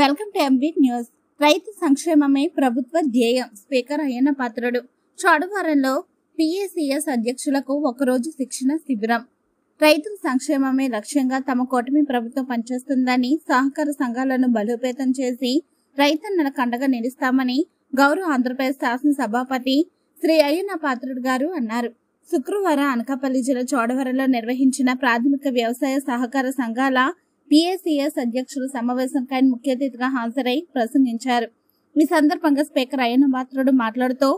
Welcome to MB news. రైతు సంక్షేమమే ప్రభుత్వ ధ్యేయం. స్పీకర్ అయ్యన్న పాత్రుడు. చోడవరంలో పిఏసిఎస్ అధ్యక్షులకు ఒకరోజు శిక్షణ శిబిరం. రైతుల సంక్షేమమే లక్ష్యంగా తమ కూటమి ప్రభుత్వం పనిచేస్తుందని, సహకార సంఘాలను బలోపేతం చేసి రైతన్నలకు అండగా నిలుస్తామని గౌరవ ఆంధ్రప్రదేశ్ శాసనసభాపతి శ్రీ అయ్యన్న పాత్రుడు గారు అన్నారు. శుక్రవారం అనకాపల్లి జిల్లా చోడవరంలో నిర్వహించిన ప్రాథమిక వ్యవసాయ సహకార సంఘాల పిఏసిఎస్ అధ్యక్షుల సమావేశానికి ఆయన ముఖ్య అతిథిగా హాజరై ప్రసంగించారు. ఈ సందర్భంగా స్పీకర్ అయ్యన్న పాత్రుడు మాట్లాడుతూ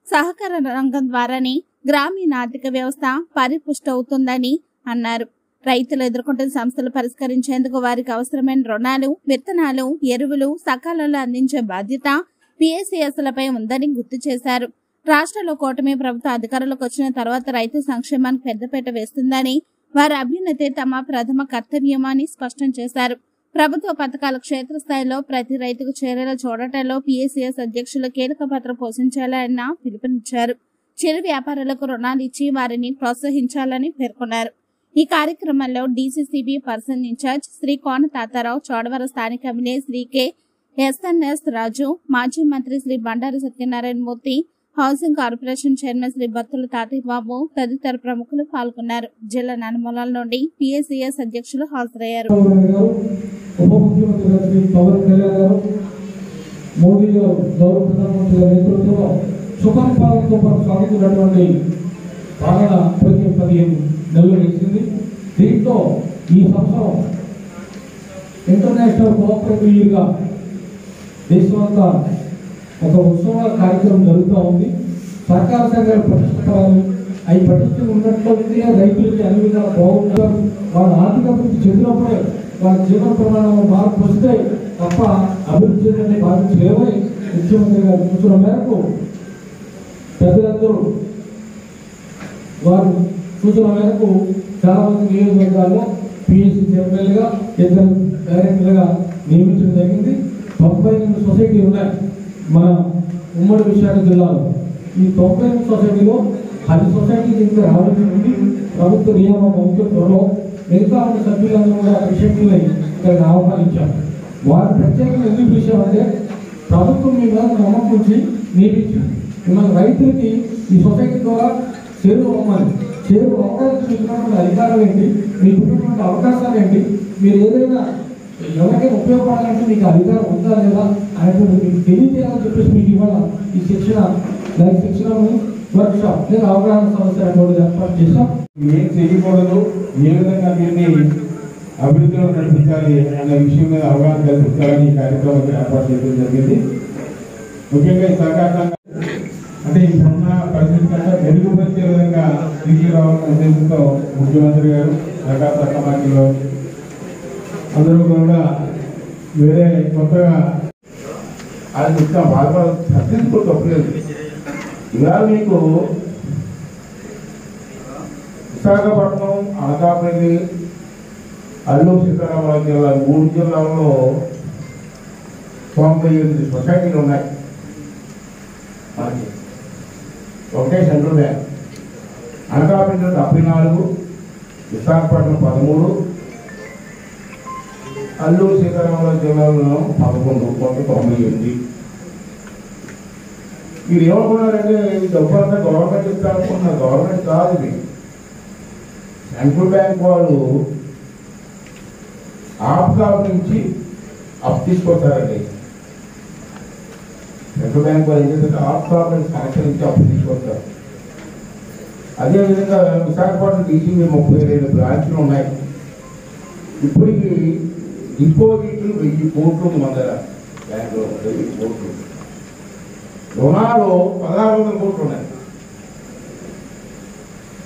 సహకార రంగం ద్వారానే గ్రామీణ ఆర్థిక వ్యవస్థ పరిపుష్టవుతుందని అన్నారు. రైతులు ఎదుర్కొంటున్న సమస్యలు పరిష్కరించేందుకు వారికి అవసరమైన రుణాలు, విత్తనాలు, ఎరువులు సకాలంలో అందించే బాధ్యత పిఏసిఎస్లపై ఉందని గుర్తు చేశారు. రాష్ట్రంలో కూటమి ప్రభుత్వం అధికారంలోకి వచ్చిన తర్వాత రైతు సంక్షేమానికి పెద్దపీట వేస్తుందని, వారి అభ్యున్నతే తమ ప్రథమ కర్తవ్యమని స్పష్టం చేశారు. ప్రభుత్వ పథకాల క్షేత్రస్థాయిలో ప్రతి రైతుకు చేరేలా చూడటంలో పిఏసిఎస్ అధ్యక్షులు కీలక పాత్ర పోషించాలని పిలుపునిచ్చారు. చిరు వ్యాపారులకు రుణాలు ఇచ్చి వారిని ప్రోత్సహించాలని పేర్కొన్నారు. ఈ కార్యక్రమంలో DCCB person in charge Shri Kona Tatarao, Chodavaram స్థానిక MLA Shri K SNS Raju, మాజీ మంత్రి Shri Bandaru Satyanarayana Murthy, housing corporation chairman Shri Battula Tatayya Babu తదితర ప్రముఖులు పాల్గొన్నారు. జిల్లా నలుమూలల నుండి పిఏసిఎస్ అధ్యక్షులు హాజరయ్యారు. ఇంటర్నేషనల్ కోఆపరేటివ్ ఇయర్ గా దేశమంతా ఒక ఉత్సవ కార్యక్రమం జరుగుతూ ఉంది. సహకార సంఘాలు పటిష్టపడాలి. అవి పటిష్టం ఉన్నట్లయితే రైతులకి అన్ని విధాలు బాగుంటారు. వాళ్ళ ఆర్థిక అభివృద్ధి చెందినప్పుడే వాళ్ళ జీవన ప్రమాణం మార్పు వస్తే తప్ప అభివృద్ధి చెందని భావించలేవని ముఖ్యమంత్రి గారి సూచన మేరకు పెద్దలందరూ వారి సూచన మేరకు చాలా మంది నియోజకవర్గాల్లో పిఎస్సి చైర్మన్లుగా, ఇద్దరు డైరెక్టర్లుగా నియమించడం జరిగింది. 98 సొసైటీలు ఉన్నాయి మన ఉమ్మడి విశాఖ జిల్లాలో. ఈ 98 సొసైటీలో 10 సొసైటీలు ఇంకా రావాల్సి ఉంది. ప్రభుత్వ నియామకం త్వరలో మిగతా ఉన్న సభ్యులందరూ కూడా ప్రెసిడెంట్లని ఇక్కడ ఆహ్వానించారు. వారు ప్రత్యేకంగా ఎందుకు పిలిచామంటే ప్రభుత్వం మీ మీద నమ్మకం ఉంచి నియమించింది. మిమ్మల్ని రైతులకి ఈ సొసైటీ ద్వారా చేరువ అవకాశం చూసినటువంటి అధికారాలు ఏంటి, మీకు ఉన్నటువంటి అవకాశాలు ఏంటి, మీరు ఏదైనా ఎవరికైనా ఉపయోగపడాలంటే మీకు అధికారం ఉందా లేదా అనేటువంటి మీకు తెలియజేయాలని చెప్పేసి మీకు ఇవాళ ఈ శిక్షణ వర్క్ షాప్ లేదా అవగాహన సమస్య కూడా ఏర్పాటు చేస్తాం. ఏం చేయకూడదు, ఏ విధంగా దీన్ని అభివృద్ధిలో నడిపించాలి అనే విషయం మీద అవగాహన కల్పించాలని ఈ కార్యక్రమాన్ని ఏర్పాటు చేయడం జరిగింది. ముఖ్యంగా ఈ సహకార అంటే ఇప్పుడున్న పరిస్థితి కంటే మెరుగుపరిచే విధంగా తీసుకురావాలనే ఉద్దేశంతో ముఖ్యమంత్రి గారు, సహకార శాఖ మంత్రులు అందరూ కూడా వేరే కొత్తగా అది ఇంకా బాగా సర్టిఫికేట్ తప్పలేదు. ఇలా మీకు విశాఖపట్నం, అనకాపల్లి, అల్లూరు సీతారామరాజు జిల్లా 3 జిల్లాల్లో 98 సొసైటీలు ఉన్నాయి. మనకి ఒకటే సెంట్రల్ బ్యాంక్. అనకాపల్లి 74, విశాఖపట్నం 13, అల్లూరు సీతారామరాజు జిల్లాలో 11, 98. మీరు ఏమనుకున్నారంటే ఈ డబ్బు అంతా గవర్నమెంట్ ఇస్తారనుకున్నారు. గవర్నమెంట్ కాదు, ఇది సెంట్రల్ బ్యాంక్ వాళ్ళు ఆప్కాప్ నుంచి అప్పు తీసుకొస్తారండి. సెంట్రల్ బ్యాంక్ వాళ్ళు ఏం చేస్తారు, ఆప్కాప్ నుంచి కనెక్షన్ నుంచి అప్పు తీసుకొస్తారు. అదేవిధంగా విశాఖపట్నం డీసీబీ 32 బ్రాంచ్లు ఉన్నాయి. ఇప్పటికి డిపాజిట్లు 1000 కోట్లు మన దగ్గర బ్యాంకులో 1000 కోట్లు. రుణాలు 1600 కోట్లు ఉన్నాయి.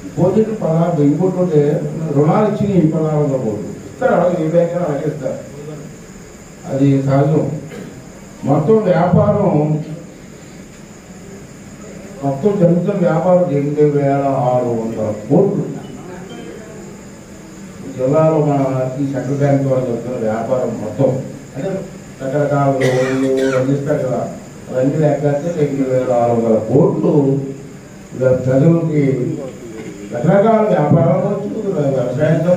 డిపాజిట్లు 1000 కోట్లు ఉంటే రుణాలు ఇచ్చినాయి 1600 కోట్లు ఇస్తారు. అలాగే ఏ బ్యాంక్ అయినా అలాగే ఇస్తారు, అది సహజం. మొత్తం జరుగుతున్న వ్యాపారం 8600 కోట్లు. జిల్లాలో మన ఈ సెంట్రల్ బ్యాంక్ వాళ్ళు జరుగుతున్న వ్యాపారం మొత్తం అంటే రకరకాల అందిస్తారు కదా, అవన్నీ లెక్కస్తే 8600 కోట్లు ప్రజలకి రకరకాల వ్యాపారాలు వ్యవసాయంతో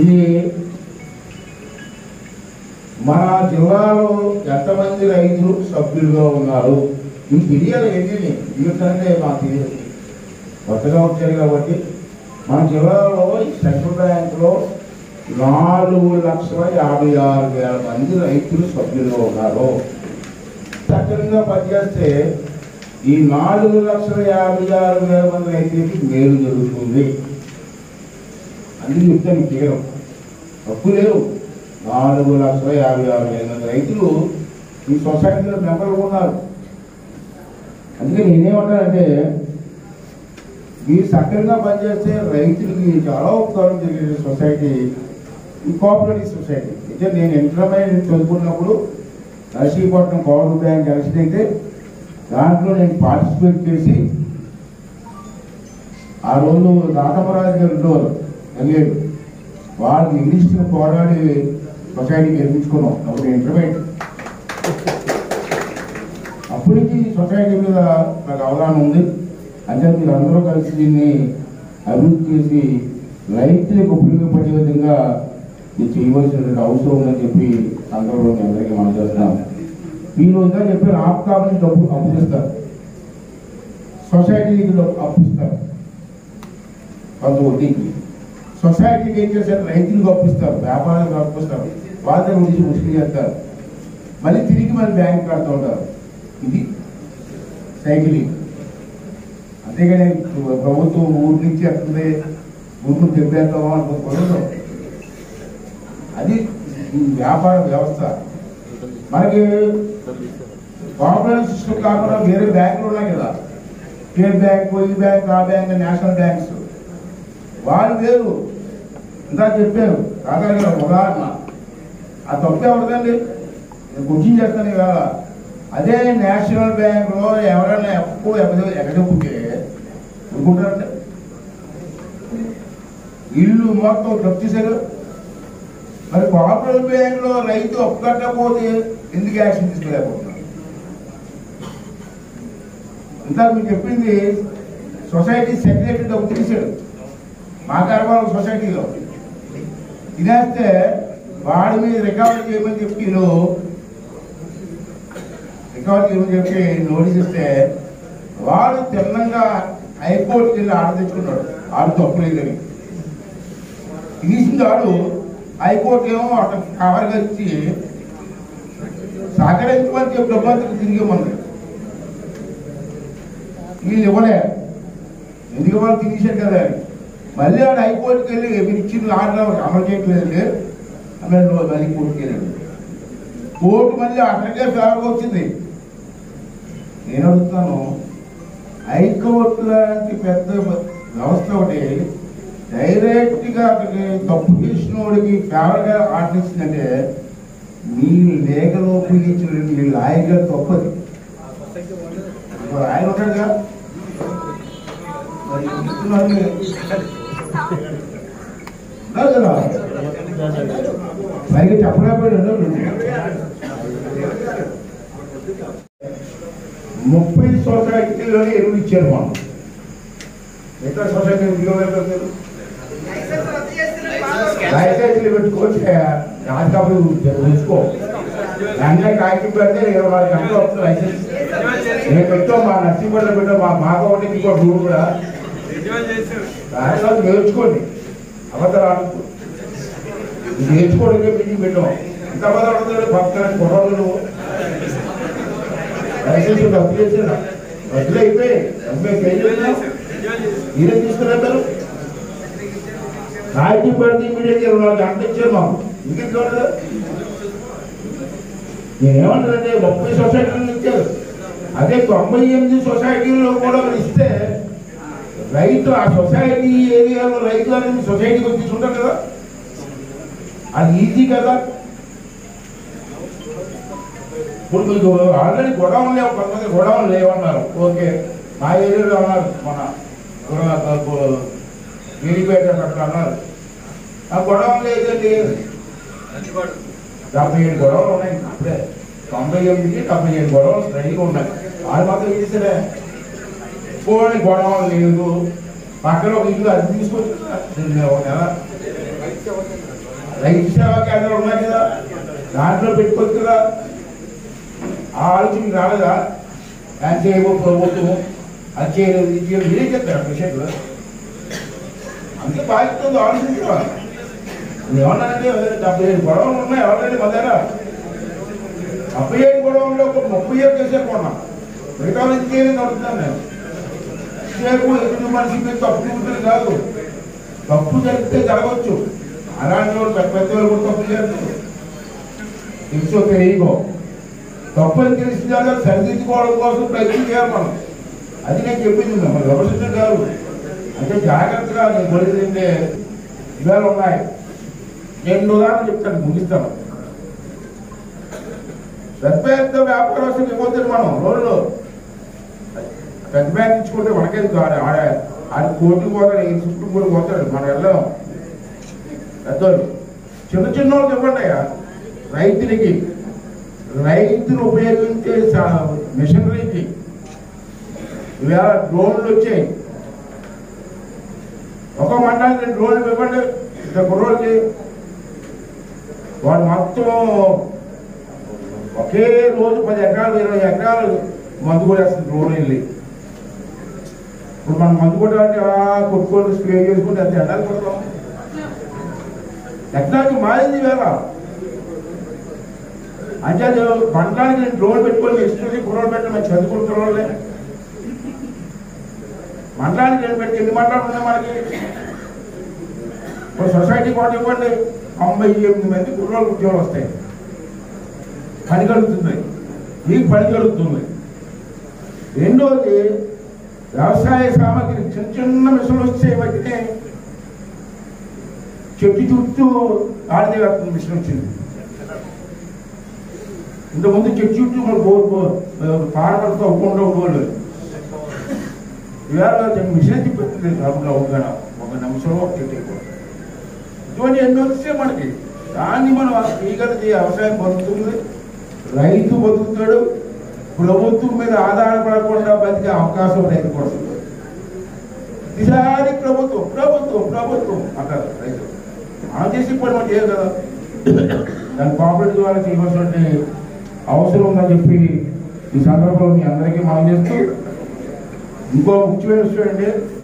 ఇది మన జిల్లాలో ఎంతమంది రైతులు సభ్యులుగా ఉన్నారు ఈ తెలియాలి. ఏంటి ఎందుకంటే మాకు తెలియదు, కొత్తగా వచ్చారు కాబట్టి. మన జిల్లాలో సెంట్రల్ బ్యాంకులో 4,56,000 మంది రైతులు సభ్యులుగా ఉన్నారు. సక్రమంగా పనిచేస్తే ఈ 4,56,000 మంది రైతులకి మేలు జరుగుతుంది. అందుకు చెప్తాను తీరం తప్పు లేవు. 4,56,000 మంది రైతులు ఈ సొసైటీలో మెంబర్లు ఉన్నారు. అందుకే నేనేమంటానంటే మీరు సక్రమంగా పనిచేస్తే రైతులకి చాలా ఉపకారం జరిగే సొసైటీ ఈ కోఆపరేటివ్ సొసైటీ. అయితే నేను ఇంటర్మీడియట్ చదువుకున్నప్పుడు నర్సీపట్నం కోఆపరేటివ్ బ్యాంక్ ఎలక్షన్ అయితే దాంట్లో నేను పార్టిసిపేట్ చేసి ఆ రోజు రాధమరాజు గారు ఉండేవారు వెళ్ళాడు. వాళ్ళు ఇంగ్లీష్ని పోరాడి సొసైటీ గెలిపించుకున్నాం. అప్పుడు ఇంటర్మీడియట్. అప్పటి నుంచి సొసైటీ మీద నాకు అవగాహన ఉంది. అంటే మీరు అందరూ కలిసి దీన్ని అభివృద్ధి చేసి రైతులకు ఉపయోగపడే విధంగా ఇది చేయవలసినటువంటి అవసరం ఉందని చెప్పి సందర్భంలో అందరికీ మనం చేస్తున్నాం. మీరు ఉందా చెప్పి ఆప్కాబ్ నుంచి డబ్బు అప్పిస్తారు, సొసైటీకి అప్పిస్తారు, కొంత వడ్డీకి. సొసైటీకి ఏం చేస్తారు, రైతులకు అప్పిస్తారు, వ్యాపారాలకు అప్పిస్తారు, వాళ్ళ గురించి ముసుగు చేస్తారు, మళ్ళీ తిరిగి మళ్ళీ బ్యాంక్ కడుతూ ఉంటారు. ఇది సైకిలింగ్. అంతేగాని ప్రభుత్వం ఊరి నుంచి వస్తుంది, ఊరు దెబ్బేస్తామో అనుకోకూడదు. అది వ్యాపార వ్యవస్థ. మనకి కోఆపరేటివ్ సిస్టమ్ కాకుండా వేరే బ్యాంకులు ఉన్నాయి కదా, స్టేట్ బ్యాంక్, ఈ బ్యాంక్, ఆ బ్యాంక్, నేషనల్ బ్యాంక్స్. వాళ్ళు వేరు. ఇంకా చెప్పారు రాఘర్ గారు ఉదాహరణ. ఆ తప్పు ఎవరిదండి, నేను క్వశ్చన్ చేస్తాను ఇవాళ. అదే నేషనల్ బ్యాంకులో ఎవరైనా ఎక్కువ ఎగదొక్కితే అనుకుంటారంటే ఇల్లు మొత్తం దొక్కేశారు. మరి కోఆపరేటివ్ బ్యాంకులో రైతు అప్పు కట్టకపోతే ఎందుకు యాక్షన్ తీసుకోలేకపోతున్నారు? ఇంకా మీరు చెప్పింది సొసైటీ సెక్రటరీ డబ్బు తీసాడు మా కరబాల సొసైటీలో. తినేస్తే వాడి మీద రికవరీ చేయమని చెప్పి నోటీస్ ఇస్తే వాడు తిన్నంగా హైకోర్టుకి వెళ్ళి ఆర్డర్ తెచ్చుకున్నాడు. ఆడు తప్పులేదని తీసింది వాడు. హైకోర్టు ఏమో అక్కడ కవర్గా ఇచ్చి సహకరించమని చెప్పి డబ్బులు తిరిగి మంది వీళ్ళు ఇవ్వలే. ఎందుకు వాళ్ళు తినేసారు కదా అని మళ్ళీ ఆడు హైకోర్టుకి వెళ్ళి మీరు ఇచ్చిన ఆర్డర్ అమలు చేయట్లేదండి మళ్ళీ కోర్టుకి వెళ్ళాడు. కోర్టు మళ్ళీ అక్కడికే ఫేవర్గా వచ్చింది. నేను అడుగుతాను, హైకోర్టు లాంటి పెద్ద వ్యవస్థ ఒకటి డైరెక్ట్గా అక్కడికి తప్పు చేసిన వాడికి ఫేవర్గా ఆర్డర్ ఇచ్చిందంటే మీరు లేఖలో ఉపయోగించిన మీ లాయర్ గారు తప్పది. ఆయన ఉంటాడుగా కదా పైగా చెప్పలేకపోయాడు. 30 సొసైటీలోనే ఎరువులు ఇచ్చారు. మనం ఎక్కడ సొసైటీ లైసెన్స్లు పెట్టుకోవచ్చు. రాజకాపులు ఉంచుకో దాంట్లో కాగితం పెడితే 24 గంటలు వస్తుంది లైసెన్స్. నేను పెట్టాం మా నర్సింపట్లో పెట్టాం, మాకు ఒకటి ఇంకో రూల్ కూడా దాంట్లో నేర్చుకోండి. అబద్ధాలు నేర్చుకోవడానికి మీటింగ్ పెట్టాం. ఎంత అబద్ధాలు అవుతుంది పక్కన కుర్రోళ్ళు లైసెన్స్ డబ్బులు చేసిన డబ్బులు అయిపోయి మీరే తీసుకున్నారు. కాగితం పెడితే ఇమీడియట్ 24 గంటలు ఇచ్చారు మాకు. ఇంకేం చూడదు. నేనేమంటానంటే 30 సొసైటీలు ఇచ్చారు. అదే 98 సొసైటీలో కూడా ఇస్తే రైతు ఆ సొసైటీ ఏరియాలో రైతులు అనేది సొసైటీకి వచ్చి ఉంటారు కదా, అది ఈజీ కదా. ఇప్పుడు మీకు ఆల్రెడీ గొడవలు లేవు, కొంతమంది గొడవలు లేవన్నారు. ఓకే, మా ఏరియాలో అన్నారు, మన గిరిపేట అక్కడ అన్నారు. ఆ గొడవలు లేదండి, 77 గొడవలు ఉన్నాయి. అప్పుడే 98కి 77 గొడవలు రెడీగా ఉన్నాయి. వాళ్ళు మాత్రం చేసారే పోనీ గొడవలు లేదు. పక్కన ఒక ఇల్లు అది తీసుకొచ్చి ఒక నెల రైతు సేవా కేంద్రాలు ఉన్నాయి కదా, దాంట్లో పెట్టుకోవచ్చుగా. ఆ ఆలోచన రాలేదా? దాని చేయమో ప్రభుత్వం అది చేయలేదు, ఇది చేయలేదు, మీరే చెప్తారు విషయంలో. అంతే బాధ్యత ఆలోచించాలి. ఏమన్నానంటే 77 గొడవలు ఉన్నాయి ఆల్రెడీ మన దగ్గర. 77 గొడవల్లో ఒక 37 కేసులు కొన్నా. మిగతా ఇంకేమీ నడుపుతాను నేను. సేపు ఎదుటి మనిషికి తప్పు ఉంటుంది కాదు, తప్పు జరిగితే జరగవచ్చు. అలాంటి వాళ్ళు పెద్ద వాళ్ళు కూడా తప్పు చేస్తారు. తెలుసో తెలియకో తప్పు అని తెలిసిన తర్వాత సరిదిద్దుకోవడం కోసం ప్రయత్నం చేయాలి మనం. అది నేను చెప్పింది మరి విమర్శించడం కాదు. అంటే జాగ్రత్తగా నేను కొలిదంటే ఇవాళ ఉన్నాయి. నేను ఉదాహరణ చెప్తాను, ముగిస్తాను. పెద్ద పెద్ద వ్యాపారస్తులు ఇవ్వద్దు మనం రోజులో. పెద్ద బ్యాంక్ ఇచ్చుకుంటే మనకేది ఆడ కోర్టుకు పోతాడు, సుప్రీం కోర్టు పోతాడు, మనం వెళ్ళాం. పెద్దోళ్ళు చిన్న చిన్న వాళ్ళకి ఇవ్వండి అయ్యా. రైతులకి, రైతులు ఉపయోగించే మిషనరీకి ఇవాళ డ్రోన్లు వచ్చాయి. ఒక మండలానికి 2 డ్రోన్లు ఇవ్వండి. ఇద్దరు కుర్రోళ్ళకి వాడు మొత్తం ఒకే రోజు 10 ఎకరాలు 20 ఎకరాలు మందు కొట్టేస్తుంది డ్రోన్ వెళ్ళి. ఇప్పుడు మనం మందు కొట్టాలంటే కొట్టుకొని స్ప్రే చేసుకుంటే అంత ఎండాలి కొడతాం. టెక్నాలజీ మారింది వేళ. అంటే మండలానికి నేను డ్రోన్ పెట్టుకొని ఎక్స్ట్రీ కుర్రోలు పెట్టడం మేము చదువుకుంటున్న వాళ్ళే. మండలానికి నేను పెట్టి ఎన్ని మండలాలు ఉన్నాయి మనకి? ఇప్పుడు సొసైటీ కూడా ఇవ్వండి, 98 మంది కుర్రోళ్ళు ఉద్యోగాలు వస్తాయి. పని కలుగుతుంది, మీకు పని కలుగుతుంది. రెండోది వ్యవసాయ సామాగ్రి చిన్న చిన్న మిషన్లు వచ్చే మధ్యనే చెట్టు చుట్టూ ఆడితే వేస్తుంది మిషన్ వచ్చింది. ఇంతకుముందు చెట్టు చుట్టూ పాడపడుతూ ఒక్కుండా పోలేదు. ఇవాళ మిషన్ తిప్పుతుంది ఒక నిమిషంలో ఒక చెట్టు అయిపోతుంది. ఇటువంటి ఎన్ని వస్తే మనకి దాన్ని మనం చేయగలిగితే వ్యవసాయం బతుకుతుంది, రైతు బతుకుతాడు. ప్రభుత్వం మీద ఆధారపడకుండా బతికే అవకాశం రైతు కోసం. ఈసారి ప్రభుత్వం ప్రభుత్వం ప్రభుత్వం అంటారు రైతు. మనం చేసి ఇప్పుడు మనం చేయాలి కదా. దాని కోఆపరేటివ్ ద్వారా చేయవలసినటువంటి అవసరం ఉందని చెప్పి ఈ సందర్భంలో మీ అందరికీ మనం చేస్తూ ఇంకో ముఖ్యమైన విషయం అండి.